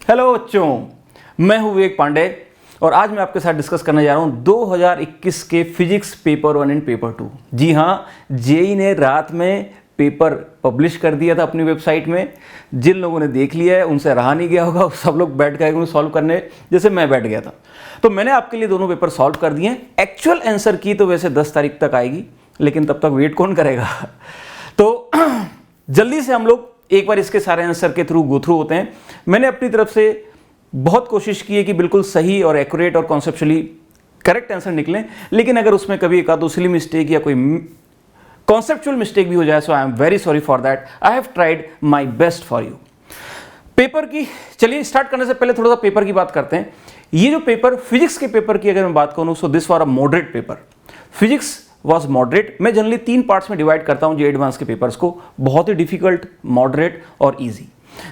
Hello बच्चों, मैं हूं विवेक पांडे और आज मैं आपके साथ डिस्कस करने जा रहा हूं 2021 के फिजिक्स पेपर 1 एंड पेपर 2। जी हां, जेई ने रात में पेपर पब्लिश कर दिया था अपनी वेबसाइट में। जिन लोगों ने देख लिया है उनसे रहा नहीं गया होगा, सब लोग बैठ गए उन्हें सॉल्व करने, जैसे मैं बैठ गया था। तो मैंने आपके लिए दोनों पेपर सॉल्व कर दिए हैं। एक्चुअल आंसर की तो वैसे 10 तारीख तक आएगी, लेकिन तब तक वेट कौन करेगा। तो जल्दी से हम लोग एक बार इसके सारे आंसर के थ्रू गो थ्रू होते हैं। मैंने अपनी तरफ से बहुत कोशिश की है कि बिल्कुल सही और एक्यूरेट और कॉन्सेप्चुअली करेक्ट आंसर निकले, लेकिन अगर उसमें कभी एक आध सिली मिस्टेक या कोई कॉन्सेप्चुअल मिस्टेक भी हो जाए, so I am very sorry for that. I have tried my best for you. Paper की, चलिए स्टार्ट करने से पहले थोड़ा सा पेपर की बात करते हैं। ये जो पेपर, फिजिक्स के पेपर की अगर मैं बात करूं, so this for a moderate paper. Physics was moderate. मैं जनरली 3 पार्ट्स में डिवाइड करता हूं जे एडवांस के पेपर्स को, बहुत ही डिफिकल्ट, मॉडरेट और ईजी।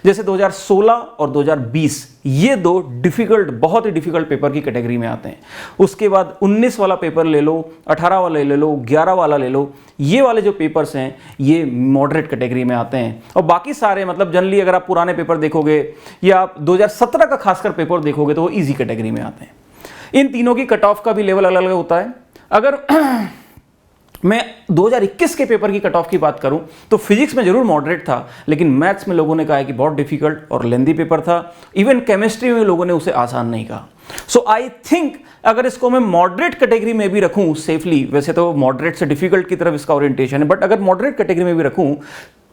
जैसे 2016 और 2020 ये दो डिफिकल्ट, बहुत ही डिफिकल्ट पेपर की कैटेगरी में आते हैं। उसके बाद 19 वाला पेपर ले लो, 18 वाला ले लो, 11 वाला ले लो, ये वाले जो पेपर्स हैं ये मॉडरेट कैटेगरी में आते हैं। और बाकी सारे, मतलब जनरली अगर आप पुराने पेपर देखोगे या आप 2017 का खासकर पेपर देखोगे तो वो ईजी कैटेगरी में आते हैं। इन तीनों की कट ऑफ का भी लेवल अलग अलग होता है। अगर मैं 2021 के पेपर की कट ऑफ की बात करूं तो फिजिक्स में जरूर मॉडरेट था, लेकिन मैथ्स में लोगों ने कहा कि बहुत डिफिकल्ट और लेंदी पेपर था। इवन केमिस्ट्री में लोगों ने उसे आसान नहीं कहा। सो आई थिंक अगर इसको मैं मॉडरेट कैटेगरी में भी रखूं सेफली, वैसे तो मॉडरेट से डिफिकल्ट की तरफ इसका ओरिएंटेशन है, बट अगर मॉडरेट कैटेगरी में भी रखूं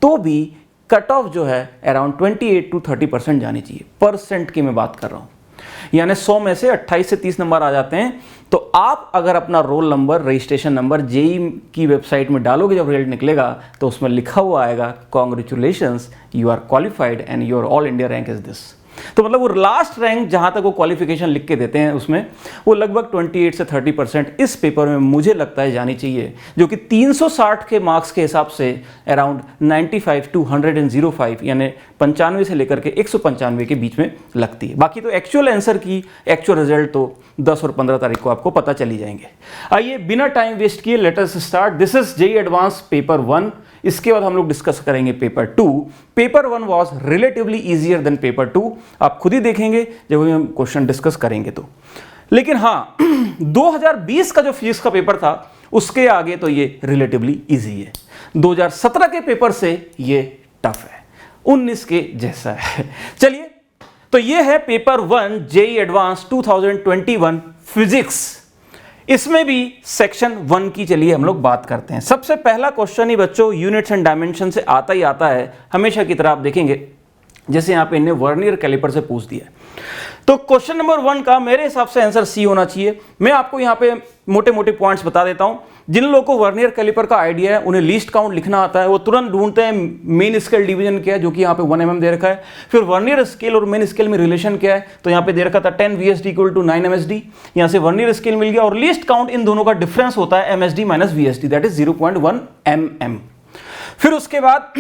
तो भी कट ऑफ जो है अराउंड 28 to 30% जानी चाहिए। परसेंट की मैं बात कर रहा हूं, यानी 100 में से 28 से 30 नंबर आ जाते हैं। तो आप अगर अपना roll number, registration number JEE की वेबसाइट में डालोगे, जब रिजल्ट निकलेगा तो उसमें लिखा हुआ आएगा congratulations, you are qualified and your all India rank is this. तो मतलब वो लास्ट रैंक जहां तक वो क्वालिफिकेशन लिख के देते हैं उसमें वो लगभग 28 से 30% इस पेपर में मुझे लगता है जानी चाहिए, जो कि 360 के मार्क्स के हिसाब से अराउंड 95 to 105 यानी 95 से लेकर के 195 के बीच में लगती है। बाकी तो एक्चुअल आंसर की एक्चुअल रिजल्ट तो 10 और 15 तारीख को आपको पता चली जाएंगे। आइए बिना टाइम वेस्ट किए let us start. This is JEE advance paper 1। इसके बाद हम लोग डिस्कस करेंगे paper 2। Paper 1 was relatively easier than paper 2। आप खुद ही देखेंगे जब हम क्वेश्चन डिस्कस करेंगे तो। लेकिन हाँ 2020 का जो फिजिक्स का पेपर था उसके आगे तो ये रिलेटिवली इजी है। 2017 के पेपर से ये टफ है, 19 के जैसा है। चलिए, तो ये है पेपर 1 जेई एडवांस 2021 फिजिक्स। इसमें भी सेक्शन 1 की चलिए हम लोग बात करते हैं। सबसे पहला क्वेश्चन ही बच्चों यूनिट्स एंड डायमेंशन से आता ही आता है, हमेशा की तरह आप देखेंगे, जैसे यहां पे इन्हें वर्नियर कैलिपर से पूछ दिया। तो क्वेश्चन नंबर 1 का मेरे हिसाब से आंसर सी होना चाहिए। मैं आपको यहां पे मोटे मोटे पॉइंट्स बता देता हूं। जिन लोगों को वर्नियर कैलिपर का आइडिया है, उन्हें लीस्ट काउंट लिखना आता है, वो तुरंत ढूंढते हैं मेन स्केल डिवीजन क्या है, जो कि यहाँ पे 1 mm दे रखा है। फिर वर्नियर स्केल और मेन स्केल में रिलेशन क्या है, तो यहाँ पे दे रखा था 10 VSD = 9 MSD। यहाँ से वर्नियर स्केल मिल गया और लीस्ट काउंट इन दोनों का डिफरेंस होता है MSD - VSD, that is 0.1 mm। फिर उसके बाद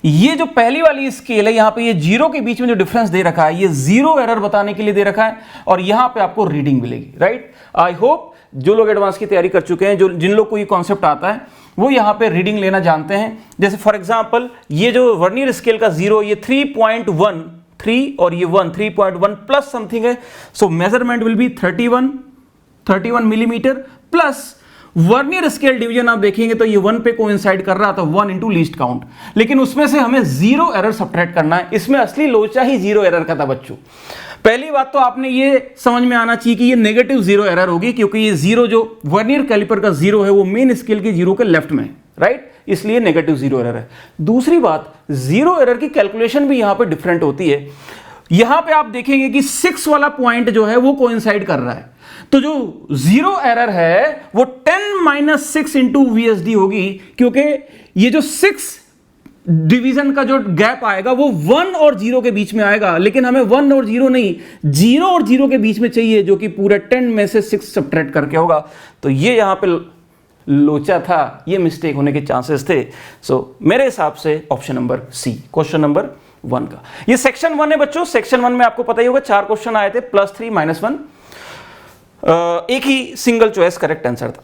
ये जो पहली वाली स्केल है, यहां पे ये जीरो के बीच में जो डिफरेंस दे रखा है, ये जीरो एरर बताने के लिए दे रखा है और यहां पे आपको रीडिंग मिलेगी, राइट। आई होप जो लोग एडवांस की तैयारी कर चुके हैं, जो जिन लोग को ये कॉन्सेप्ट आता है, वो यहां पे रीडिंग लेना जानते हैं। जैसे फॉर एग्जांपल ये जो वर्नियर स्केल का 0, ये 3.13 और ये 1 3.1 प्लस समथिंग है। सो measurement will be 31 millimetre plus vernier scale division आप देखेंगे तो ये 1 पे कोइंसाइड कर रहा था, 1 into लीस्ट काउंट, लेकिन उसमें से हमें 0 एरर सब्ट्रैक्ट करना है। इसमें असली लोचा ही 0 एरर का था बच्चों। पहली बात तो आपने ये समझ में आना चाहिए कि ये नेगेटिव 0 एरर होगी, क्योंकि ये 0 जो वर्नियर कैलिपर का 0 है वो मेन स्केल के 0 के लेफ्ट में, राइट, इसलिए नेगेटिव 0 एरर है। दूसरी बात, 0 एरर की कैलकुलेशन भी यहां पर डिफरेंट होती है। यहां पे आप देखेंगे कि 6 वाला पॉइंट जो है वो कोइंसाइड कर रहा है, तो जो 0 एरर है वो 10 - 6 into VSD होगी, क्योंकि ये जो 6 डिवीजन का जो गैप आएगा वो 1 और 0 के बीच में आएगा, लेकिन हमें 1 और 0 नहीं, 0 और 0 के बीच में चाहिए, जो कि पूरे 10 में से 6 सब्ट्रैक्ट करके होगा। तो ये यहां पे लोचा था, ये मिस्टेक होने के चांसेस थे। सो मेरे हिसाब से option number C, question number 1 का। ये सेक्शन 1 है बच्चों। सेक्शन 1 में आपको पता ही होगा 4 क्वेश्चन आए थे, +3 -1, एक ही सिंगल चॉइस करेक्ट आंसर था।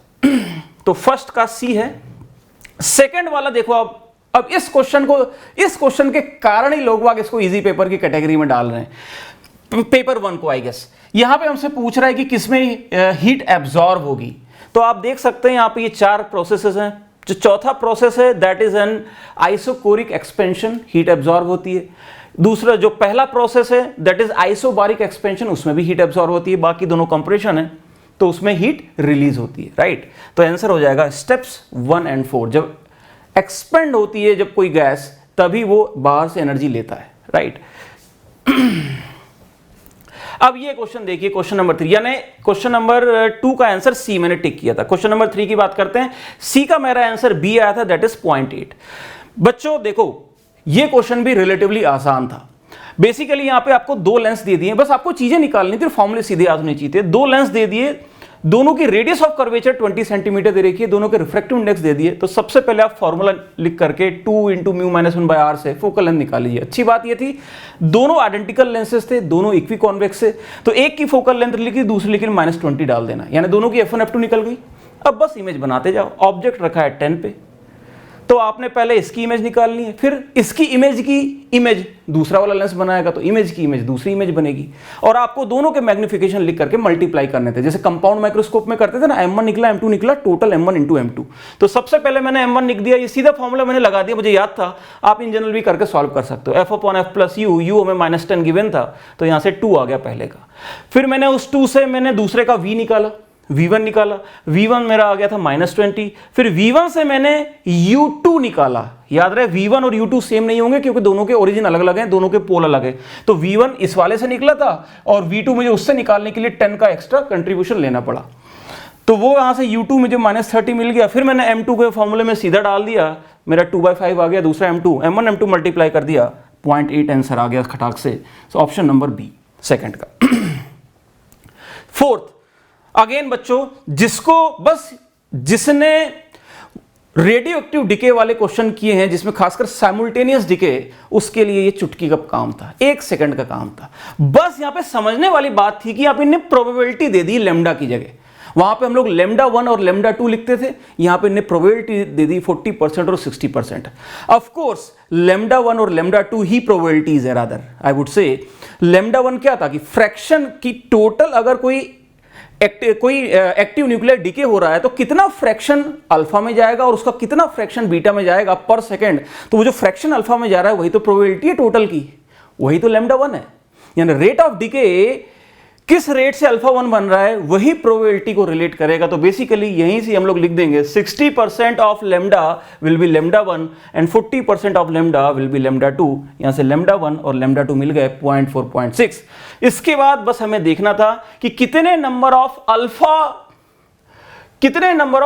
तो फर्स्ट का सी है। सेकंड वाला देखो आप, अब इस क्वेश्चन के कारण ही लोग इसको इजी पेपर की कैटेगरी में डाल रहे हैं। पेपर 1 को आई गेस यहां पे हमसे पूछ रहा है कि किसमें हीट एब्जॉर्ब होगी। तो आप देख सकते हैं यहां पे ये 4 प्रोसेसेस हैं। जो चौथा प्रोसेस है that is an isochoric expansion, heat absorb होती है। दूसरा जो पहला प्रोसेस है दैट इज आइसोबारिक एक्सपेंशन, उसमें भी हीट एब्जॉर्ब होती है। बाकी दोनों कंप्रेशन है तो उसमें हीट रिलीज होती है, राइट। तो आंसर हो जाएगा स्टेप्स 1 और 4। जब एक्सपेंड होती है जब कोई गैस, तभी वो बाहर से एनर्जी लेता है, राइट। अब ये क्वेश्चन देखिए, क्वेश्चन नंबर 3, यानी क्वेश्चन नंबर 2 का आंसर सी मैंने टिक किया था। क्वेश्चन नंबर 3 की बात करते हैं। सी का मेरा आंसर बी आया था, दैट इज 0.8। बच्चों देखो ये क्वेश्चन भी रिलेटिवली आसान था। बेसिकली यहां पे आपको 2 लेंस दे दिए, बस आपको चीजें निकालनी थी, फॉर्मूले सीधे याद होने चाहिए थे। 2 लेंस दे दिए, दोनों की रेडियस ऑफ कर्वेचर 20 सेंटीमीटर दे रखी है, दोनों के रिफ्रैक्टिव इंडेक्स दे दिए। तो सबसे पहले आप फॉर्मूला लिख करके 2 × μ-1/r से फोकल लेंथ निकाल लीजिए। अच्छी बात ये थी दोनों आइडेंटिकल लेंसेज थे, दोनों इक्वी कॉन्वेक्स है, तो एक की फोकल लेंथ लिखी, दूसरी लिखी -20 डाल देना, यानी दोनों की f1 f2 निकल गई। अब बस इमेज बनाते जाओ। ऑब्जेक्ट रखा है 10 पे, तो आपने पहले इसकी इमेज निकालनी है, फिर इसकी इमेज दूसरा वाला लेंस बनाएगा तो इमेज की इमेज दूसरी इमेज बनेगी। और आपको दोनों के मैग्निफिकेशन लिख करके मल्टीप्लाई करने थे, जैसे कंपाउंड माइक्रोस्कोप में करते थे ना, m1 निकला m2 निकला, टोटल m1 × m2। तो सबसे पहले मैंने m1 लिख दिया, ये सीधा फॉर्मूला मैंने लगा दिया, मुझे याद था। आप इन जनरल भी करके सॉल्व कर सकते हो। f/f + u हमें -10 गिवन था, तो यहां से 2 आ गया पहले का। फिर मैंने उस 2 से मैंने दूसरे का v निकाला, v1 निकाला, v1 मेरा आ गया था -20। फिर v1 से मैंने u2 निकाला। याद रहे v1 और u2 सेम नहीं होंगे क्योंकि दोनों के ओरिजिन अलग अलग हैं, दोनों के पोल अलग है। तो v1 इस वाले से निकला था और v2 मुझे उससे निकालने के लिए 10 का एक्स्ट्रा कंट्रीब्यूशन लेना पड़ा। तो वो यहां से u2 मुझे -30 मिल गया। फिर मैंने m2 के फॉर्मूले में सीधा डाल दिया, मेरा 2/5 आ गया, दूसरा m1 m2 मल्टीप्लाई कर दिया, 0.8 आंसर आ गया खटाक से। So option number B second का। फोर्थ, अगेन बच्चों जिसने रेडियो एक्टिव डिके वाले क्वेश्चन किए हैं, जिसमें खासकर साइमल्टेनियस डिके, उसके लिए ये चुटकी का काम था, 1 सेकंड का काम था। बस यहां पे समझने वाली बात थी कि आप इन्हें प्रोबेबिलिटी दे दी लैम्डा की जगह। वहां पे हम लोग λ1 और λ2 लिखते थे, यहां पे इन्हें प्रोबेबिलिटी दे दी 40% और 60%। ऑफ कोर्स λ1 और λ2 ही प्रोबेबिलिटीज है, रादर आई वुड से। λ1 क्या था कि फ्रैक्शन की टोटल, अगर कोई एक्टिव न्यूक्लियर डिके हो रहा है तो कितना फ्रैक्शन अल्फा में जाएगा और उसका कितना फ्रैक्शन बीटा में जाएगा पर सेकंड। तो वो जो फ्रैक्शन अल्फा में जा रहा है वही तो प्रोबेबिलिटी है टोटल की, वही तो λ1 है। यानी रेट ऑफ डिके किस रेट से α1 बन रहा है वही प्रोबेबिलिटी को रिलेट करेगा। तो बेसिकली यहीं से हम लोग लिख देंगे 60% of lambda will be λ1 and 40% of lambda will be λ2। यहां से λ1 और λ2 मिल गए 0.4 0.6। इसके बाद बस हमें देखना था कि कितने number of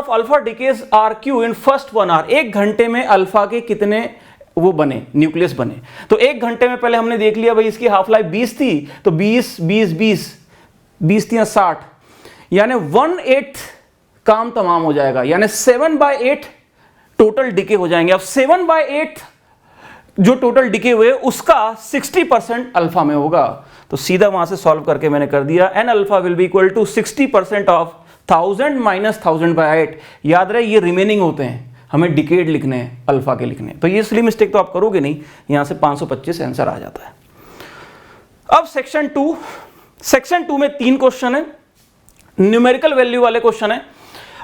alpha decays are Q in first 1 hour. 1 घंटे में अल्फा के कितने वो बने, न्यूक्लियस बने। तो 1 घंटे में पहले हमने देख लिया भाई इसकी हाफ लाइफ 20 थी, तो 20 3 60, यानी 1/8 काम तमाम हो जाएगा, यानी 7/8 टोटल डिके हो जाएंगे। अब 7/8 जो टोटल डिके हुए उसका 60% अल्फा में होगा। तो सीधा वहां से सॉल्व करके मैंने कर दिया n alpha will be equal to 60% of 1000 minus 1000/8। याद रहे ये रिमेनिंग होते हैं, हमें डिकेड लिखने हैं, अल्फा के लिखने हैं। तो ये इसलिए मिस्टेक तो आप करोगे नहीं, यहां से 525 आंसर आ जाता है। अब सेक्शन 2 में 3 क्वेश्चन है, न्यूमेरिकल वैल्यू वाले क्वेश्चन है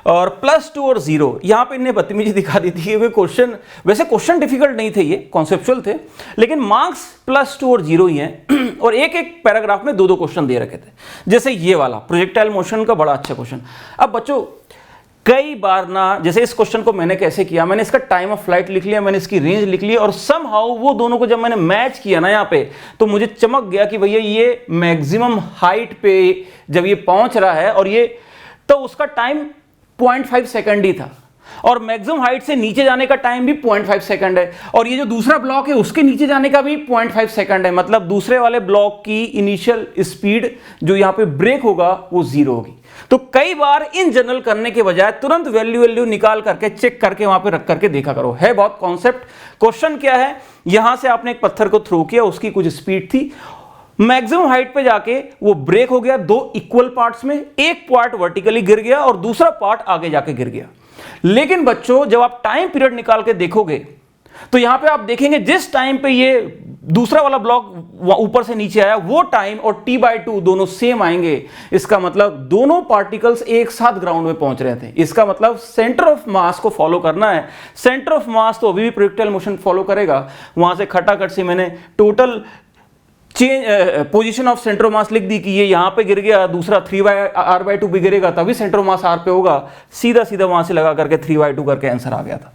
और +2 और 0। यहां पे इन्हें बदतमीजी दिखा दी थी कि क्वेश्चन, वैसे क्वेश्चन डिफिकल्ट नहीं थे, ये कॉन्सेप्चुअल थे, लेकिन मार्क्स +2 और 0 ही हैं और एक पैराग्राफ में 2 क्वेश्चन दे रखे थे। जैसे ये वाला प्रोजेक्टाइल मोशन का बड़ा अच्छा क्वेश्चन। अब बच्चों कई बार ना, जैसे इस क्वेश्चन को मैंने कैसे किया, मैंने इसका टाइम ऑफ फ्लाइट लिख लिया, मैंने इसकी रेंज लिख ली और समहाउ वो दोनों को जब मैंने मैच किया ना यहाँ पे, तो मुझे चमक गया कि भैया ये मैक्सिमम हाइट पे जब ये पहुंच रहा है और ये, तो उसका टाइम 0.5 सेकंड ही था और मैक्सिमम हाइट से नीचे जाने का टाइम भी 0.5 सेकंड है और ये जो दूसरा ब्लॉक है उसके नीचे जाने का भी 0.5 सेकंड है। मतलब दूसरे वाले ब्लॉक की इनिशियल स्पीड जो यहाँ पे ब्रेक होगा वो 0 होगी। तो कई बार इन जनरल करने के बजाय तुरंत वैल्यू निकाल करके चेक करके वहां पे रख करके देखा करो, है बहुत कॉन्सेप्ट। क्वेश्चन क्या है, यहां से आपने एक पत्थर को थ्रो किया, उसकी कुछ स्पीड थी, मैक्सिमम हाइट पे जाके वो ब्रेक हो गया 2 इक्वल पार्ट्स में, एक पार्ट वर्टिकली गिर गया और दूसरा पार्ट आगे जाके गिर गया। लेकिन बच्चों जब आप टाइम पीरियड निकाल के देखोगे तो यहां पे आप देखेंगे जिस टाइम पे ये दूसरा वाला ब्लॉक ऊपर से नीचे आया वो टाइम और t/2 दोनों सेम आएंगे। इसका मतलब दोनों पार्टिकल्स एक साथ ग्राउंड में पहुंच रहे थे। इसका मतलब सेंटर ऑफ मास को फॉलो करना है। सेंटर ऑफ मास तो अभी भी प्रोजेक्टाइल मोशन फॉलो करेगा। वहां से खटाखट से मैंने total change position of centre of मास लिख दी कि ये यहां पे गिर गया, दूसरा 3r/2 भी गिरेगा तभी सेंटर ऑफ मास r पे होगा। सीधा सीधा वहां से लगा करके 3/2 करके आंसर आ गया था।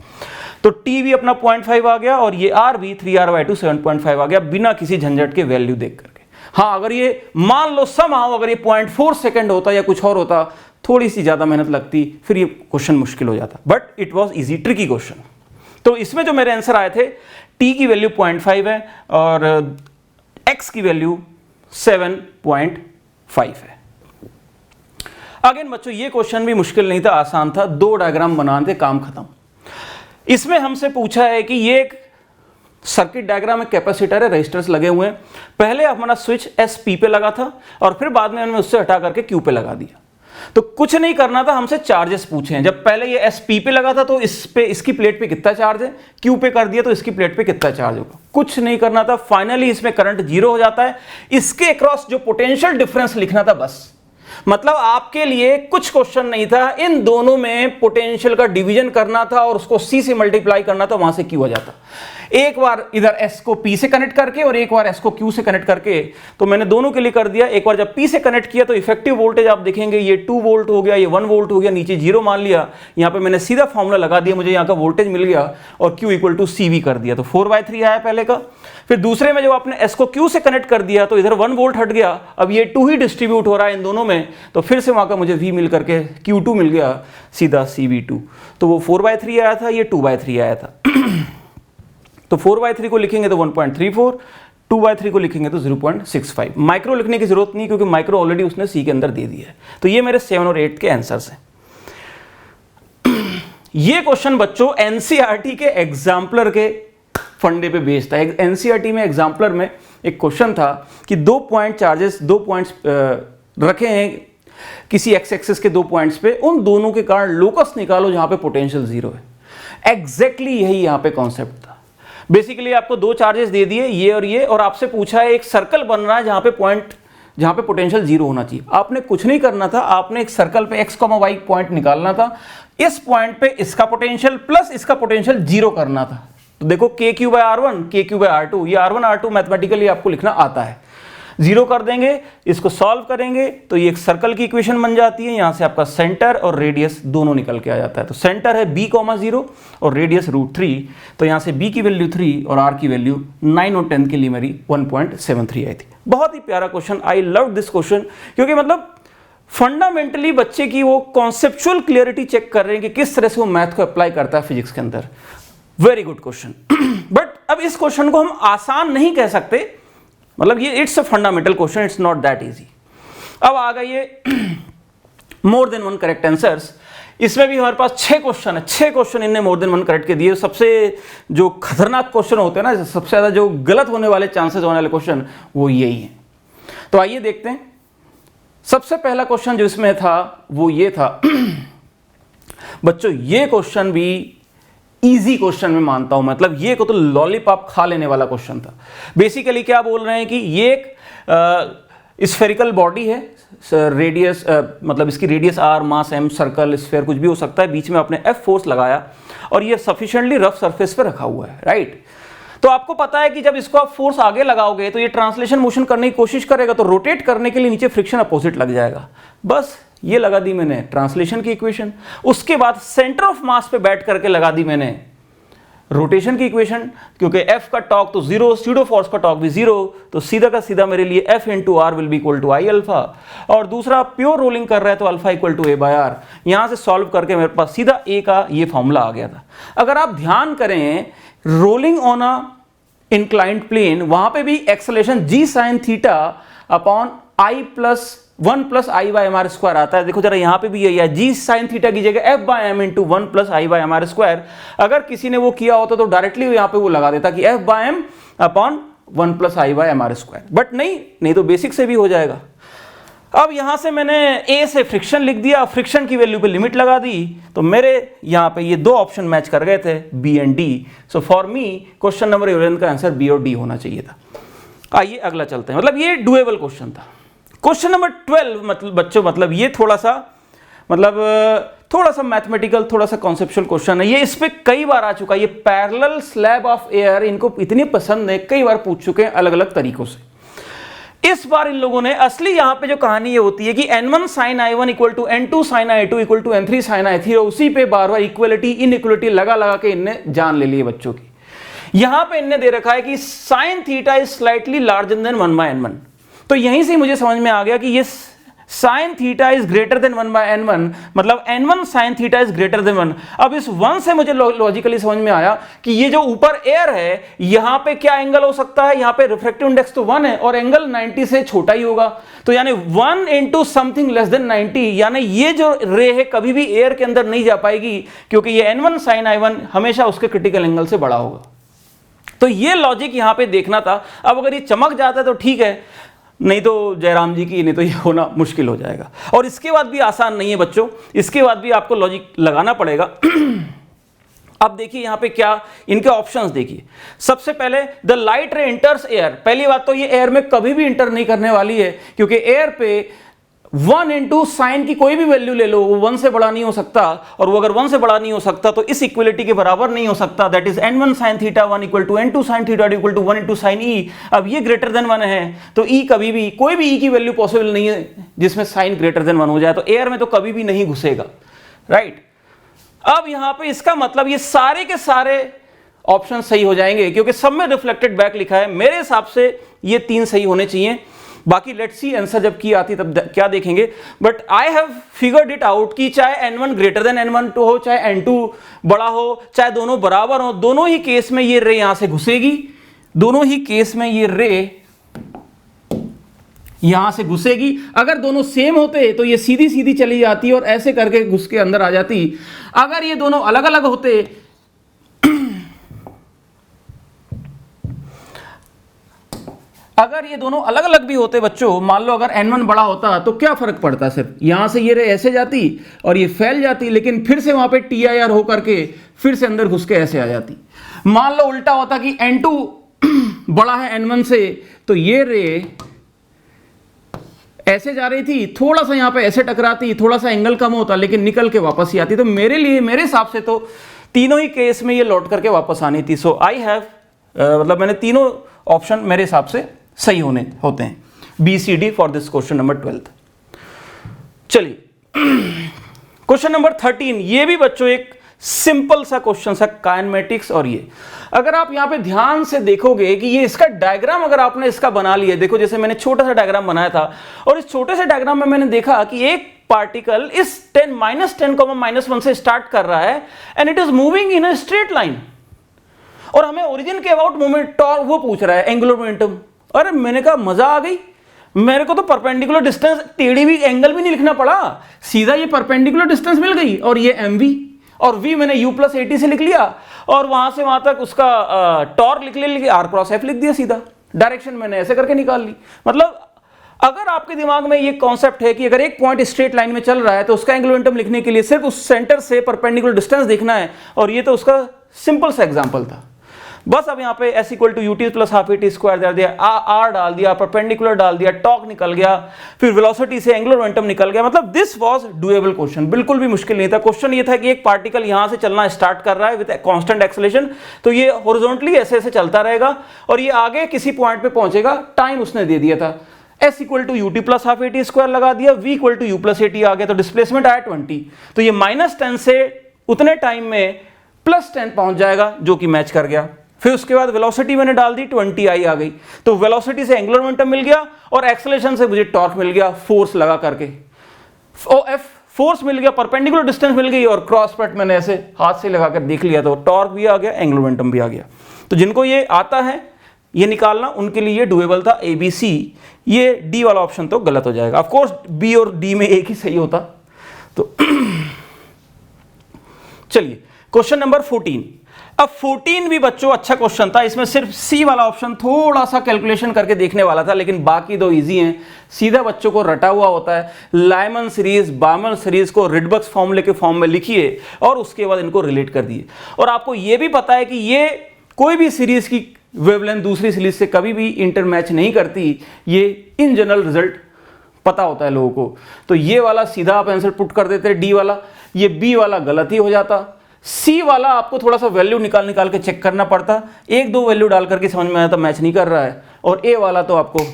तो t भी अपना 0.5 आ गया और ये r भी 3r/2 7.5 आ गया बिना किसी झंझट के वैल्यू देख करके। हाँ, अगर ये मान लो समहाउ अगर ये 0.4 सेकंड होता या कुछ और होता, थोड़ी सी ज्यादा मेहनत लगती, फिर ये क्वेश्चन मुश्किल हो जाता। But it was easy, tricky question. तो इसमें जो मेरे आंसर आए थे, t की वैल्यू 0.5 है और x की वैल्यू 7.5 है। अगेन बच्चों ये क्वेश्चन भी मुश्किल नहीं था, आसान था। 2 डायग्राम बनाने थे, काम खत्म। इसमें हमसे पूछा है कि ये एक सर्किट डायग्राम है, कैपेसिटर है, रेजिस्टर्स लगे हुए हैं। पहले हमारा स्विच SP पे लगा था और फिर बाद में हमने उससे हटा करके Q पे लगा दिया। तो कुछ नहीं करना था, हमसे चार्जेस पूछे हैं। जब पहले ये SP पे लगा था तो इस पे, इसकी प्लेट पे कितना चार्ज है, Q पे कर दिया तो इसकी प्लेट पे कितना चार्ज होगा। कुछ नहीं करना था, फाइनली इसमें करंट 0 हो जाता है। इसके अक्रॉस जो पोटेंशियल डिफरेंस लिखना था बस। मतलब आपके लिए कुछ क्वेश्चन नहीं था, इन दोनों में पोटेंशियल का डिवीजन करना था और उसको C से मल्टीप्लाई करना था, वहां से Q आ जाता। एक बार इधर S को P से कनेक्ट करके और एक बार S को Q से कनेक्ट करके, तो मैंने दोनों के लिए कर दिया। एक बार जब P से कनेक्ट किया तो इफेक्टिव वोल्टेज आप देखेंगे ये 2 वोल्ट हो गया, ये 1 वोल्ट हो गया, नीचे 0 मान लिया। यहाँ पे मैंने सीधा फॉर्मूला लगा दिया, मुझे यहाँ का वोल्टेज मिल गया और Q इक्वल टू CV कर दिया, तो 4/3 आया पहले का। फिर दूसरे में जब आपने S को Q से कनेक्ट कर दिया तो इधर 1 वोल्ट हट गया, अब ये 2 ही डिस्ट्रीब्यूट हो रहा है इन दोनों में, तो फिर से वहां का मुझे V मिल करके Q2 मिल गया, सीधा CV2। तो वो 4/3 आया था, ये 2/3 आया था। तो 4/3 को लिखेंगे तो 1.34, 2/3 को लिखेंगे तो 0.65। माइक्रो लिखने की जरूरत नहीं क्योंकि माइक्रो ऑलरेडी उसने C के अंदर दे दिया है। तो ये मेरे 7 और 8 के आंसर्स हैं। ये क्वेश्चन बच्चों NCERT के एग्जाम्पलर के फंडे पे बेस्ड था। NCERT में एग्जाम्पलर में एक क्वेश्चन था कि 2 पॉइंट चार्जेस, 2 पॉइंट्स रखे हैं किसी x एक्सिस के 2 पॉइंट्स पे, उन दोनों के कारण लोकस निकालो जहां पे पोटेंशियल 0 है। एग्जैक्टली यही यहां पे कॉन्सेप्ट था। बेसिकली आपको 2 चार्जेस दे दिए, ये और आपसे पूछा है एक सर्कल बन रहा है जहां पे पोटेंशियल 0 होना चाहिए। आपने कुछ नहीं करना था, आपने एक सर्कल पे x, y पॉइंट निकालना था। इस पॉइंट पे इसका पोटेंशियल प्लस इसका पोटेंशियल 0 करना था। तो देखो KQ/R1, KQ/R2, ये R1 R2 मैथमेटिकली आपको लिखना आता है। 0 कर देंगे, इसको सॉल्व करेंगे तो ये एक सर्कल की इक्वेशन बन जाती है। यहां से आपका सेंटर और रेडियस दोनों निकल के आ जाता है। तो सेंटर है B, 0 और रेडियस √3। तो यहां से B की वैल्यू 3 और R की वैल्यू 9 और 10 के लिए मेरी 1.73 आई थी। बहुत ही प्यारा question, I love this question, क्योंकि मतलब फंडामेंटली बच्चे की वो कॉन्सेप्चुअल क्लियरिटी चेक कर रहे हैं कि किस तरह से वो मैथ को अप्लाई करता है फिजिक्स के अंदर। Very good question. बट अब इस क्वेश्चन को हम आसान नहीं कह सकते, मतलब ये it's a fundamental question, it's not that easy. अब आ गए ये मोर देन 1 करेक्ट आंसर्स। इसमें भी हमारे पास 6 क्वेश्चन है, 6 क्वेश्चन इनने मोर देन 1 करेक्ट के दिए। सबसे जो खतरनाक क्वेश्चन होते हैं ना, सबसे ज्यादा जो गलत होने वाले चांसेस होने वाले क्वेश्चन, वो यही है। तो आइए देखते हैं। सबसे पहला क्वेश्चन जो इसमें था वो ये था बच्चों, ये क्वेश्चन भी इजी क्वेश्चन में मानता हूं, मतलब ये को तो लॉलीपॉप खा लेने वाला क्वेश्चन था। बेसिकली क्या बोल रहे हैं कि ये एक स्फेरिकल बॉडी है, रेडियस मतलब इसकी रेडियस r, मास m, सर्कल, स्फेयर कुछ भी हो सकता है, बीच में आपने F फोर्स लगाया और ये सफिशिएंटली रफ सरफेस पे रखा हुआ है, राइट। तो आपको पता है कि जब इसको आप फोर्स आगे लगाओगे तो ये ट्रांसलेशन मोशन करने की कोशिश करेगा, तो रोटेट करने के लिए नीचे फ्रिक्शन अपोजिट लग जाएगा। बस ये लगा दी मैंने ट्रांसलेशन की इक्वेशन। उसके बाद सेंटर ऑफ मास पे बैठ करके लगा दी मैंने रोटेशन की इक्वेशन, क्योंकि F का टॉर्क तो 0, स्यूडो फोर्स का टॉर्क भी 0, तो सीधा का सीधा मेरे लिए F × R will be equal to I alpha. और दूसरा प्योर रोलिंग कर रहा है तो अल्फा इक्वल टू A/R। यहां से सॉल्व करके मेरे पास सीधा A का ये फॉर्मूला आ गया था। अगर आप ध्यान करें, rolling on a inclined plane, वहां पे भी acceleration G sin theta upon I + 1 + I/mr² आता है। देखो जरा यहाँ पे भी यही है, G sin थीटा की जगह F/m × 1 + I/mr²। अगर किसी ने वो किया होता तो डायरेक्टली यहाँ पे वो लगा देता कि F/m अपॉन 1 + I/mr², बट नहीं तो बेसिक से भी हो जाएगा। अब यहां से मैंने ए से फ्रिक्शन लिख दिया, फ्रिक्शन की वैल्यू पे लिमिट लगा दी, तो मेरे यहां पे ये दो ऑप्शन मैच कर गए थे, B and D. So for me question number 11 का आंसर बी और डी होना चाहिए था। आइए अगला चलते हैं, मतलब ये डुएबल क्वेश्चन था। क्वेश्चन नंबर 12 मतलब बच्चों, मतलब ये थोड़ा सा मैथमेटिकल, थोड़ा सा कॉन्सेप्चुअल क्वेश्चन है। ये इस पे कई बार आ चुका है, ये पैरेलल स्लैब ऑफ एयर इनको इतनी पसंद है, कई बार पूछ चुके हैं अलग अलग तरीकों से। इस बार इन लोगों ने असली यहां पे जो कहानी ये होती है कि n1 sin i1 equal to n2 sin i2 equal to n3 sin i3, उसी पे बार बार इक्वलिटी इनइक्वलिटी लगा के इनने जान ले ली है बच्चों की। यहां पे इनने दे रखा है कि sin theta is slightly larger than 1/n1, तो यहीं से मुझे समझ में आ गया कि ये sin theta is greater than 1/n1, मतलब n1 sin theta is greater than 1। अब इस 1 से मुझे लॉजिकली समझ में आया कि ये जो ऊपर एयर है, यहां पे क्या एंगल हो सकता है, यहां पे रिफ्रैक्टिव इंडेक्स तो 1 है और एंगल 90 से छोटा ही होगा, तो यानी 1 इंटू समथिंग लेस देन 90, यानी ये जो रे है कभी भी एयर के अंदर नहीं जा पाएगी, क्योंकि ये n1 sin i1 हमेशा उसके क्रिटिकल एंगल से बड़ा होगा। तो ये लॉजिक यहां पे देखना था। अब अगर ये चमक जाता है तो ठीक है, नहीं तो जयराम जी की, नहीं तो ये होना मुश्किल हो जाएगा। और इसके बाद भी आसान नहीं है बच्चों, इसके बाद भी आपको लॉजिक लगाना पड़ेगा। अब देखिए यहां पे क्या इनके ऑप्शंस देखिए। सबसे पहले द लाइट रे इंटर्स एयर, पहली बात तो ये एयर में कभी भी इंटर नहीं करने वाली है, क्योंकि एयर पे 1 इंटू साइन की कोई भी वैल्यू ले लो, वो 1 से बड़ा नहीं हो सकता, और वो अगर 1 से बड़ा नहीं हो सकता तो इस इक्वलिटी के बराबर नहीं हो सकता, that is n1 sin theta 1 equal to n2 sin theta equal to 1 into sine e. अब ये ग्रेटर देन 1 है, तो ई कभी भी, कोई भी ई की वैल्यू पॉसिबल नहीं है जिसमें साइन ग्रेटर देन 1 हो जाए, तो एयर में तो कभी भी नहीं घुसेगा, राइट। अब यहां पे इसका मतलब ये सारे के सारे ऑप्शन सही हो जाएंगे, क्योंकि सब में रिफ्लेक्टेड बैक लिखा है। मेरे हिसाब से ये 3 सही होने चाहिए, बाकी लेट्स सी आंसर जब की आती तब क्या देखेंगे। But I have figured it out कि चाहे n1 ग्रेटर देन n1 हो, चाहे n2 बड़ा हो, चाहे दोनों बराबर हो, दोनों ही केस में ये रे यहां से घुसेगी, दोनों ही केस में ये रे यहां से घुसेगी। अगर दोनों सेम होते तो ये सीधी सीधी चली जाती और ऐसे करके घुस के अंदर आ जाती। अगर ये दोनों अलग अलग होते, अगर ये दोनों अलग अलग भी होते बच्चों, मान लो अगर n1 बड़ा होता तो क्या फर्क पड़ता, सिर्फ यहां से ये रे ऐसे जाती और ये फैल जाती, लेकिन फिर से वहां पे TIR हो करके फिर से अंदर घुस के ऐसे आ जाती। मान लो उल्टा होता कि n2 बड़ा है n1 से, तो ये रे ऐसे जा रही थी, थोड़ा सा यहां पे ऐसे टकराती, थोड़ा सा एंगल कम होता, लेकिन निकल के वापस ही आती। तो मेरे लिए, मेरे हिसाब से तो तीनों ही केस में ये लौट करके वापस आनी थी। सो आई हैव मतलब मैंने तीनों ऑप्शन मेरे हिसाब से सही होते हैं, BCD for this question number 12। चलिए क्वेश्चन नंबर 13, ये भी बच्चों एक सिंपल सा क्वेश्चन सा, काइनेमेटिक्स। और ये अगर आप यहां पे ध्यान से देखोगे कि ये इसका डायग्राम अगर आपने इसका बना लिया, देखो जैसे मैंने छोटा सा डायग्राम बनाया था, और इस छोटे से डायग्राम में मैंने देखा कि एक पार्टिकल इस 10 - 1 से स्टार्ट कर रहा है and it is moving in a straight line, और हमें ओरिजिन के अबाउट मोमेंट और वो पूछ रहा है एंगुलर मोमेंटम। अरे मैंने कहा मजा आ गई, मेरे को तो परपेंडिकुलर डिस्टेंस, टेढ़ी भी एंगल भी नहीं लिखना पड़ा, सीधा ये परपेंडिकुलर डिस्टेंस मिल गई, और ये mv, और v मैंने u + 80 से लिख लिया, और वहां से वहां तक उसका टॉर्क लिख लिया, r × f लिख दिया, सीधा डायरेक्शन मैंने ऐसे करके निकाल ली। मतलब अगर आपके दिमाग में ये कॉन्सेप्ट है कि अगर एक पॉइंट स्ट्रेट लाइन में चल रहा है तो उसका एंगुलर मोमेंटम लिखने के लिए सिर्फ उस सेंटर से परपेंडिकुलर डिस्टेंस देखना है, और ये तो उसका सिंपल सा एग्जांपल था। बस अब यहाँ पे s = ut + ½ at² डाल दिया, r डाल दिया, परपेंडिकुलर डाल दिया, टॉर्क निकल गया, फिर वेलोसिटी से एंगुलर मोमेंटम निकल गया। मतलब दिस वाज डुएबल क्वेश्चन, बिल्कुल भी मुश्किल नहीं था। क्वेश्चन ये था कि एक पार्टिकल यहां से चलना स्टार्ट कर रहा है विद कांस्टेंट एक्सेलरेशन, तो ये हॉरिजॉन्टली ऐसे ऐसे चलता रहेगा और ये आगे किसी पॉइंट पे पहुंचेगा। टाइम उसने दे दिया था, s = ut + ½ at² लगा दिया, v = u + 80 आ गया, तो डिस्प्लेसमेंट आया 20, तो ये -10 से उतने टाइम में +10 पहुंच जाएगा, जो कि मैच कर गया। फिर उसके बाद वेलोसिटी मैंने डाल दी, 20i आ गई, तो वेलोसिटी से एंगुलर मोमेंटम मिल गया और एक्सेलरेशन से मुझे टॉर्क मिल गया, फोर्स लगा करके, F फोर्स मिल गया, परपेंडिकुलर डिस्टेंस मिल गई, और क्रॉस प्रोडक्ट मैंने ऐसे हाथ से लगाकर देख लिया, तो टॉर्क भी आ गया, एंगुलर मोमेंटम भी आ गया। तो जिनको ये आता है ये निकालना, उनके लिए ये डुएबल था, ABC। ये डी वाला ऑप्शन तो गलत हो जाएगा। ऑफ कोर्स बी और डी में एक ही सही होता। तो चलिए क्वेश्चन नंबर 14, अब 14 भी बच्चों अच्छा क्वेश्चन था, इसमें सिर्फ सी वाला ऑप्शन थोड़ा सा कैलकुलेशन करके देखने वाला था, लेकिन बाकी दो इजी हैं, सीधा बच्चों को रटा हुआ होता है। लाइमन सीरीज, बामन सीरीज को रिडबक्स फॉर्मूले के फॉर्म में लिखिए और उसके बाद इनको रिलेट कर दिए। और आपको यह भी पता है कि ये कोई भी सीरीज की वेवलेंथ दूसरी सीरीज से कभी भी इंटरमैच नहीं करती, ये इन जनरल रिजल्ट पता होता है लोगों को। तो ये वाला सीधा आप आंसर पुट कर देते, डी वाला, ये बी वाला गलत ही हो जाता, सी वाला आपको थोड़ा सा वैल्यू निकाल के चेक करना पड़ता, एक दो वैल्यू डाल करके समझ में आया था मैच नहीं कर रहा है, और ए वाला तो आपको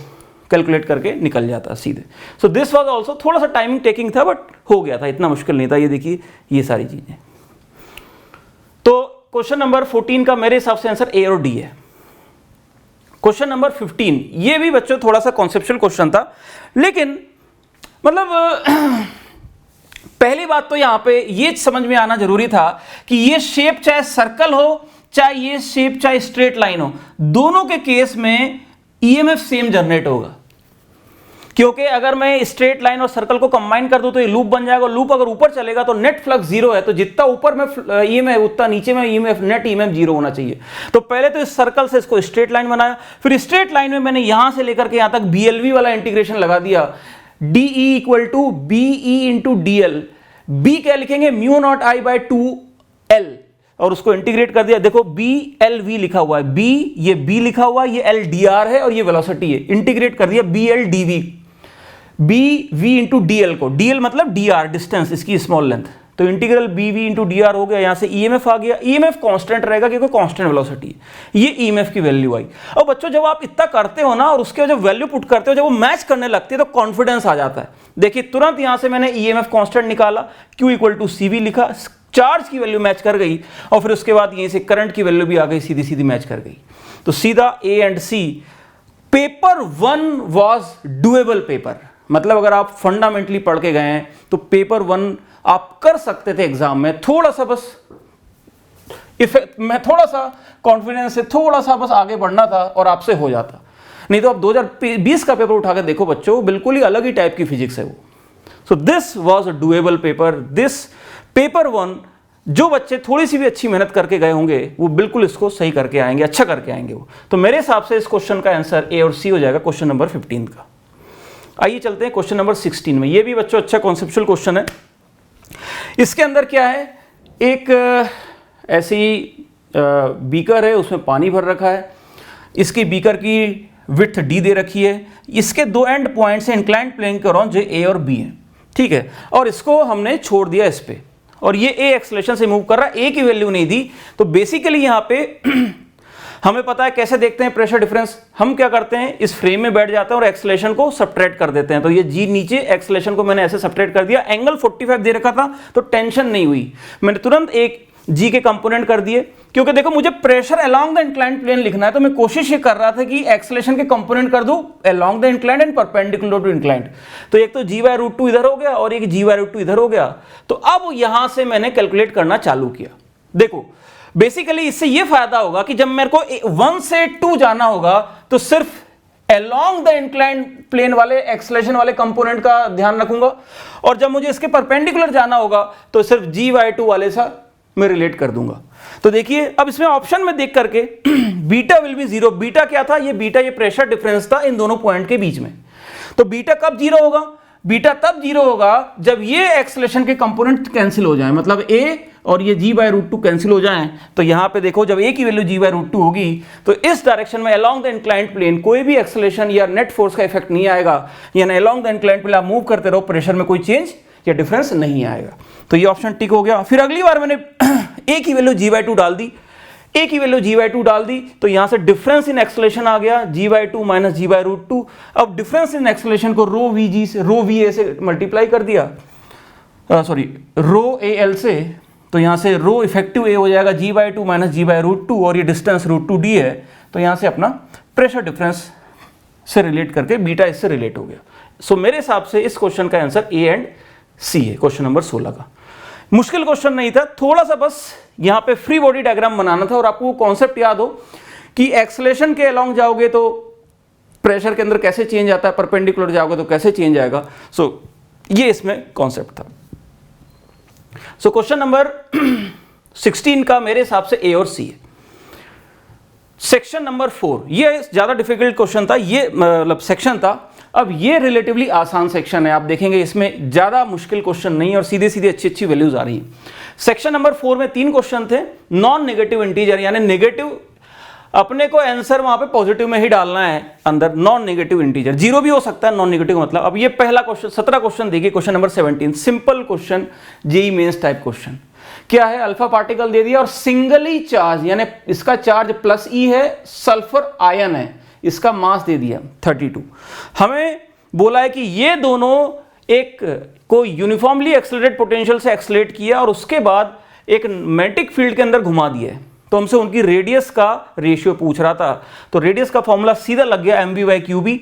कैलकुलेट करके निकल जाता सीधे। सो दिस वाज आल्सो थोड़ा सा टाइमिंग टेकिंग था, बट हो गया था, इतना मुश्किल नहीं था। ये देखिए ये सारी चीजें। तो क्वेश्चन नंबर 14 का मेरे हिसाब से आंसर ए और डी है। क्वेश्चन नंबर 15, ये भी बच्चों थोड़ा सा कॉन्सेप्चुअल क्वेश्चन था, लेकिन मतलब पहली बात तो यहां पे ये समझ में आना जरूरी था कि ये शेप चाहे सर्कल हो, चाहे ये शेप चाहे स्ट्रेट लाइन हो, दोनों के केस में ईएमएफ सेम जनरेट होगा। क्योंकि अगर मैं स्ट्रेट लाइन और सर्कल को कंबाइन कर दूं तो ये लूप बन जाएगा, लूप अगर ऊपर चलेगा तो नेट फ्लक्स जीरो है, तो जितना ऊपर में ईएमएफ उतना नीचे में ईएमएफ, नेट ईएमएफ जीरो होना चाहिए। तो पहले तो इस सर्कल से इसको स्ट्रेट लाइन बनाया, फिर स्ट्रेट लाइन में मैंने यहां से लेकर के यहां तक बीएलवी वाला इंटीग्रेशन लगा दिया, DE equal to BE into DL. B क्या लिखेंगे, mu not I bye 2L, और उसको इंटीग्रेट कर दिया। देखो BLV लिखा हुआ है, बी ये बी लिखा हुआ है, ये LDR है और ये वेलोसिटी है, इंटीग्रेट कर दिया BLDV, BV इंटू DL को, DL मतलब DR डिस्टेंस, इसकी स्मॉल लेंथ, तो इंटीग्रल BV इंटू DR हो गया। यहां से EMF आ गया, EMF कांस्टेंट रहेगा क्योंकि कांस्टेंट वेलोसिटी है, ये EMF की वैल्यू आई। और बच्चों जब आप इतना करते हो ना और उसके जब वैल्यू पुट करते हो, जब वो मैच करने लगती है तो कॉन्फिडेंस आ जाता है। देखिए तुरंत यहां से मैंने EMF कांस्टेंट निकाला, Q इक्वल टू CV लिखा, चार्ज की वैल्यू मैच कर गई, और फिर उसके बाद यहीं से करंट की वैल्यू भी आ गई, सीधी सीधी मैच कर गई। तो सीधा A and C। Paper 1 was doable paper, मतलब अगर आप फंडामेंटली पढ़ के गए हैं तो पेपर 1 आप कर सकते थे एग्जाम में, थोड़ा सा बस इफेक्ट में, थोड़ा सा कॉन्फिडेंस से थोड़ा सा बस आगे बढ़ना था और आपसे हो जाता। नहीं तो आप 2020 का पेपर उठा के देखो बच्चों, बिल्कुल ही अलग ही टाइप की फिजिक्स है वो। So this was a doable paper. This paper 1 जो बच्चे थोड़ी सी भी अच्छी मेहनत करके गए होंगे वो बिल्कुल इसको सही करके आएंगे, अच्छा करके आएंगे वो। तो मेरे हिसाब से इस क्वेश्चन का आंसर ए और सी हो जाएगा, क्वेश्चन नंबर 15 का। आइए चलते हैं क्वेश्चन नंबर 16 में। ये भी बच्चों अच्छा कॉन्सेप्चुअल क्वेश्चन है। इसके अंदर क्या है, एक ऐसी बीकर है, उसमें पानी भर रखा है, इसकी बीकर की विड्थ d दे रखी है, इसके दो एंड पॉइंट्स हैं इंक्लाइंड प्लेन के अराउंड जो a और b हैं, ठीक है, और इसको हमने छोड़ दिया इस पे, और ये a एक्सेलरेशन से मूव कर रहा है, a की वैल्यू नहीं दी। तो बेसिकली यहाँ पे हमें पता है कैसे देखते हैं प्रेशर डिफरेंस, हम क्या करते हैं इस फ्रेम में बैठ जाते हैं और एक्सेलरेशन को सब्ट्रैक्ट कर देते हैं। तो ये g नीचे, एक्सेलरेशन को मैंने ऐसे सब्ट्रैक्ट कर दिया, एंगल 45 दे रखा था तो टेंशन नहीं हुई, मैंने तुरंत एक g के कंपोनेंट कर दिए, क्योंकि देखो मुझे pressure along the inclined plane लिखना है, तो मैं कोशिश ये कर रहा था कि एक्सेलरेशन के कंपोनेंट कर दूं along the inclined and perpendicular to inclined. तो एक तो g/√2 इधर हो गया और एक g/√2 इधर हो गया। तो अब यहां से मैंने कैलकुलेट करना चालू किया। देखो बेसिकली इससे ये फायदा होगा कि जब मेरे को 1 से 2 जाना होगा तो सिर्फ अलोंग द इंक्लाइंड प्लेन वाले एक्सेलरेशन वाले कंपोनेंट का ध्यान रखूंगा, और जब मुझे इसके परपेंडिकुलर जाना होगा तो सिर्फ g/2 वाले सा मैं रिलेट कर दूंगा। तो देखिए अब इसमें ऑप्शन में देख करके बीटा विल बी 0। बीटा क्या था, ये बीटा ये प्रेशर डिफरेंस था इन दोनों पॉइंट के बीच में। तो बीटा कब 0 होगा, बीटा तब 0 होगा जब ये एक्सेलरेशन के कंपोनेंट कैंसिल हो जाए, मतलब a और ये g/√2 कैंसिल हो जाएं। तो यहां पे देखो जब a की वैल्यू g/√2 होगी तो इस डायरेक्शन में अलोंग द इंक्लाइंड प्लेन कोई भी एक्सेलरेशन या नेट फोर्स का इफेक्ट नहीं आएगा, यानी अलोंग द इंक्लाइंड प्लेन आप मूव करते रहो, प्रेशर में कोई चेंज या डिफरेंस नहीं आएगा। तो ये ऑप्शन टिक हो गया। फिर अगली बार मैंने a की वैल्यू g/2 डाल दी, a की वैल्यू g/2 डाल दी, तो यहां से डिफरेंस इन एक्सेलरेशन आ गया g/2 माइनस g/√2। अब डिफरेंस इन एक्सेलरेशन को रो vg से, रो va से मल्टीप्लाई कर दिया, सॉरी रो al से, तो यहां से रो इफेक्टिव a हो जाएगा g/2 माइनस g/√2, और ये डिस्टेंस √2d है, तो यहां से अपना प्रेशर डिफरेंस से रिलेट करके बीटा इससे रिलेट हो गया। सो मेरे हिसाब से इस क्वेश्चन का आंसर ए एंड सी है, क्वेश्चन नंबर 16 का। मुश्किल क्वेश्चन नहीं था, थोड़ा सा बस यहां पे फ्री बॉडी डायग्राम बनाना था, और आपको वो कॉन्सेप्ट याद हो कि एक्सेलरेशन के अलोंग जाओगे तो प्रेशर के अंदर कैसे चेंज आता है, परपेंडिकुलर जाओगे तो कैसे चेंज आएगा। सो ये इसमें कॉन्सेप्ट था। सो क्वेश्चन नंबर 16 का मेरे हिसाब से ए और सी है। सेक्शन नंबर 4, ये ज़्यादा डिफिकल्ट क्वेश्चन था, ये मतलब सेक्शन था। अब ये रिलेटिवली आसान सेक्शन है, आप देखेंगे इसमें ज़्यादा मुश्किल क्वेश्चन नहीं और सीधे सीधे अच्छी अच्छी वैल्यूज आ रही हैं। सेक्शन नंबर 4 में 3 क्वेश्चन थे। नॉन नेगेटिव इंटीजर यानी नेगेटिव, अपने को आंसर वहां पे पॉजिटिव में ही डालना है अंदर। नॉन नेगेटिव इंटीजर 0 भी हो सकता है, नॉन नेगेटिव मतलब। अब ये पहला क्वेश्चन, 17 क्वेश्चन देखिए। Question number 17 simple question, JEE mains type question. क्या है, अल्फा पार्टिकल दे दिया और सिंगली चार्ज यानी इसका चार्ज प्लस ई है, सल्फर आयन है, इसका मास दे दिया 32। हमें बोला है कि ये दोनों एक को यूनिफॉर्मली एक्सेलरेट पोटेंशियल से एक्सेलरेट किया और उसके बाद एक मैग्नेटिक फील्ड के अंदर घुमा दिया है। तो हमसे उनकी रेडियस का रेशियो पूछ रहा था, तो रेडियस का फॉर्मूला सीधा लग गया mv/qb।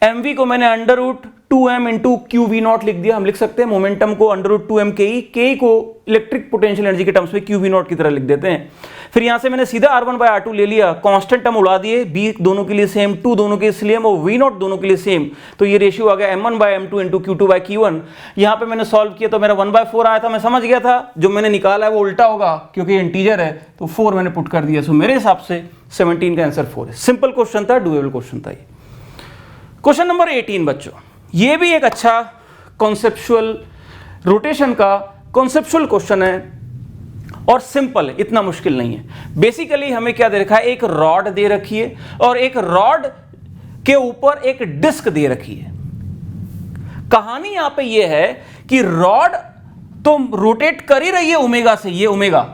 mv को मैंने √2m इंटू qv0 लिख दिया। हम लिख सकते हैं मोमेंटम को √2m ke को इलेक्ट्रिक पोटेंशियल एनर्जी के टर्म्स में qv0 की तरह लिख देते हैं। फिर यहां से मैंने सीधा r1/r2 ले लिया, कांस्टेंट टर्म उड़ा दिए, b दोनों के लिए सेम, 2 दोनों के लिए सेम और v0 दोनों के लिए सेम, तो ये रेशियो आ गया m1/m2 इंटू q2/q1। यहां पे मैंने सॉल्व किया तो मेरा 1/4 आया था। मैं समझ गया था जो मैंने निकाला है वो उल्टा होगा क्योंकि इंटीजर है, तो 4 मैंने पुट कर दिया। सो मेरे हिसाब से 17 का आंसर 4 है। सिंपल क्वेश्चन था, डुएबल क्वेश्चन था ये। क्वेश्चन नंबर 18 बच्चों, ये भी एक अच्छा कॉन्सेप्चुअल रोटेशन का कॉन्सेप्चुअल क्वेश्चन है और सिंपल है, इतना मुश्किल नहीं है। बेसिकली हमें क्या दे रखा है, एक रॉड दे रखी है और एक रॉड के ऊपर एक डिस्क दे रखी है। कहानी यहां पे ये है कि रॉड तो रोटेट कर ही रही है ओमेगा से, ये ओमेगा,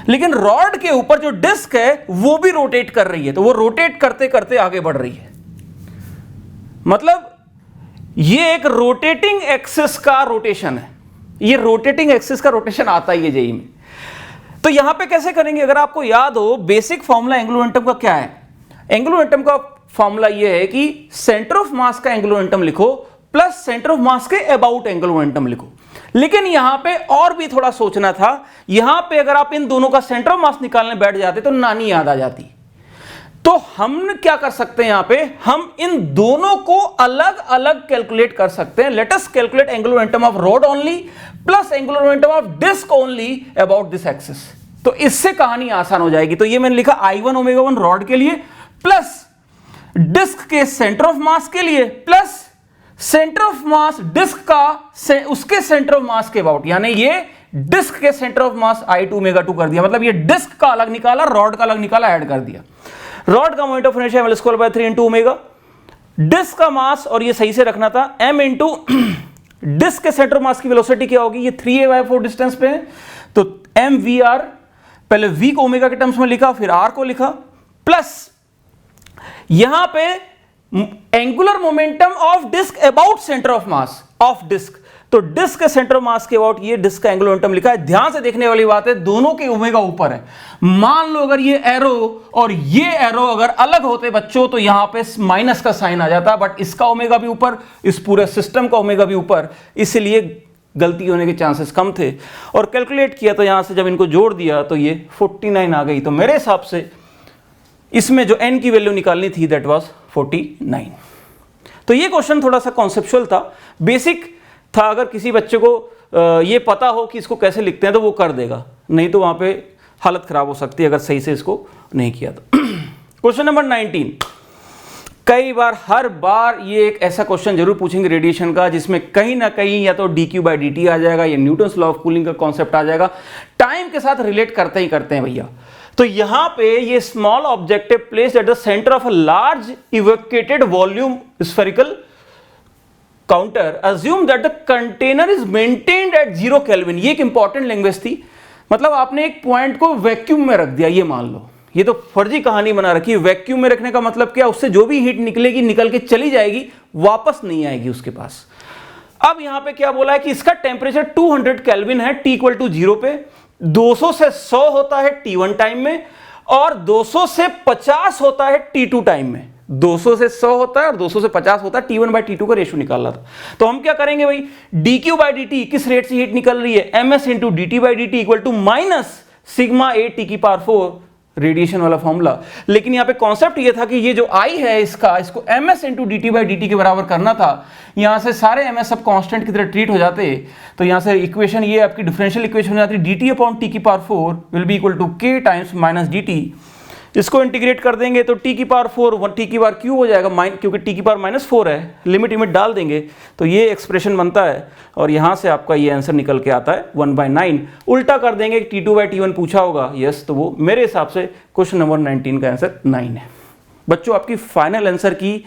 लेकिन रॉड के ऊपर जो डिस्क है वो भी रोटेट कर रही है, तो वो रोटेट करते करते आगे बढ़ रही है। मतलब ये एक रोटेटिंग एक्सिस का रोटेशन है। ये रोटेटिंग एक्सिस का रोटेशन आता ही है जेईई में। तो यहां पे कैसे करेंगे, अगर आपको याद हो बेसिक फॉर्मूला एंगुलर मोमेंटम का क्या है। एंगुलर मोमेंटम का फॉर्मूला ये है कि सेंटर ऑफ मास का एंगुलर मोमेंटम लिखो प्लस सेंटर ऑफ मास के अबाउट एंगुलर मोमेंटम लिखो। लेकिन यहां पे और भी थोड़ा सोचना था। यहां पे अगर आप इन दोनों का सेंटर ऑफ मास निकालने बैठ जाते तो नानी याद आ जाती। तो हम क्या कर सकते हैं, यहां पे हम इन दोनों को अलग अलग कैलकुलेट कर सकते हैं। Let us calculate angular momentum of rod only plus angular momentum of disc only about this axis. तो इससे कहानी आसान हो जाएगी। तो ये मैंने लिखा I1 ω1 रॉड के लिए प्लस डिस्क के सेंटर ऑफ मास के लिए plus centre of mass disc का उसके सेंटर ऑफ मास के अबाउट, यानी ये डिस्क के सेंटर ऑफ मास I2 ω2 कर दिया। मतलब ये डिस्क का अलग निकाला, रॉड का अलग निकाला, ऐड कर दिया। रॉड का moment of inertia m2/3 into omega, disc का मास, और ये सही से रखना था, m इंटू डिस्क के सेंटर मास की वेलोसिटी क्या होगी, ये 3a/4 डिस्टेंस पे है, तो mvr, पहले v को ओमेगा के टर्म्स में लिखा, फिर r को लिखा, प्लस यहां पे angular momentum of disc about centre of mass of disc, तो डिस्क के सेंटर ऑफ मास के अबाउट ये डिस्क का एंगुलर मोमेंटम लिखा है। ध्यान से देखने वाली बात है, दोनों के ओमेगा ऊपर है। मान लो अगर ये एरो और ये एरो अगर अलग होते बच्चों तो यहां पे माइनस का साइन आ जाता, बट इसका ओमेगा भी ऊपर, इस पूरे सिस्टम का ओमेगा भी ऊपर, इसलिए गलती होने के चांसेस कम थे। और कैलकुलेट किया तो यहां से जब इनको जोड़ दिया तो ये 49 आ गई। तो मेरे हिसाब से इसमें जो n की वैल्यू निकालनी थी दैट वाज 49। तो ये क्वेश्चन थोड़ा सा कॉन्सेप्चुअल था, बेसिक था। अगर किसी बच्चे को ये पता हो कि इसको कैसे लिखते हैं तो वो कर देगा, नहीं तो वहां पे हालत खराब हो सकती है अगर सही से इसको नहीं किया तो। क्वेश्चन नंबर 19, कई बार हर बार ये एक ऐसा क्वेश्चन जरूर पूछेंगे रेडिएशन का जिसमें कहीं ना कहीं या तो dq/dt आ जाएगा या न्यूटन्स लॉ ऑफ कूलिंग का कॉन्सेप्ट आ जाएगा। टाइम के साथ रिलेट करते ही करते हैं भैया। तो यहां पे ये small objective placed at the centre of a large evacuated volume spherical counter, assume that the container is maintained eight 0 kelvin. ये एक इंपॉर्टेंट लैंग्वेज थी, मतलब आपने एक पॉइंट को वैक्यूम में रख दिया। ये मान लो, ये तो फर्जी कहानी बना रखी है। वैक्यूम में रखने का मतलब क्या, उससे जो भी हीट निकलेगी निकल के चली जाएगी, वापस नहीं आएगी उसके पास। अब यहां पे क्या बोला है कि इसका टेम्परेचर 200 केल्विन है t = 0 पे, 200 से 100 होता है T1 टाइम में और 200 से 50 होता है T2 टाइम में। 200 से 100 होता है और 200 से 50 होता है, T1/T2 का रेशियो निकालना था। तो हम क्या करेंगे भाई, dq/dt किस रेट से हीट निकल रही है, ms × dt/dt = -σ a T⁴ radiation वाला फॉर्मूला। लेकिन यहाँ पे कॉन्सेप्ट ये था कि ये जो I है इसको ms इंटू dt/dt के बराबर करना था। यहाँ से सारे ms सब कांस्टेंट की तरह ट्रीट हो जाते, तो यहाँ से इक्वेशन ये आपकी डिफरेंशियल इक्वेशन हो जाती dt/t⁴ will be equal to k times minus dt। इसको इंटीग्रेट कर देंगे तो t⁴ t³ हो जाएगा, क्योंकि t⁻⁴ है, लिमिट डाल देंगे तो ये एक्सप्रेशन बनता है और यहाँ से आपका ये आंसर निकल के आता है 1/9। उल्टा कर देंगे, t2/t1 पूछा होगा, यस, तो वो मेरे हिसाब से क्वेश्चन नंबर 19 का आंसर 9 है। बच्चों आपकी फाइनल आंसर की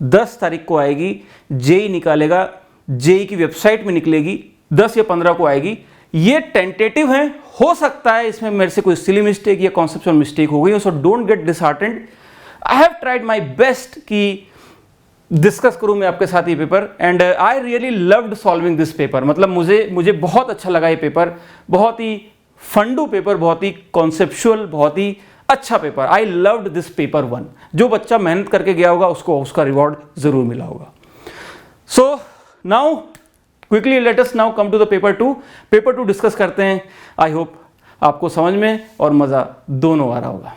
10 तारीख को आएगी, जेई निकालेगा, जेई की वेबसाइट में निकलेगी, 10 या 15 को आएगी। ये टेंटेटिव है, हो सकता है इसमें मेरे से कोई सिली मिस्टेक या कॉन्सेप्चुअल मिस्टेक हो गई, so don't get disheartened. I have tried my best कि डिस्कस करूं मैं आपके साथ ये paper, and I really loved solving this paper. मतलब मुझे बहुत अच्छा लगा ये पेपर, बहुत ही फंडू पेपर, बहुत ही कॉन्सेप्चुअल, बहुत ही अच्छा paper. I loved this paper 1। जो बच्चा मेहनत करके गया होगा उसको उसका रिवॉर्ड जरूर मिला होगा। So now quickly let us now come to the paper 2। Paper 2 discuss करते हैं। आई होप आपको समझ में और मज़ा दोनों आ रहा होगा।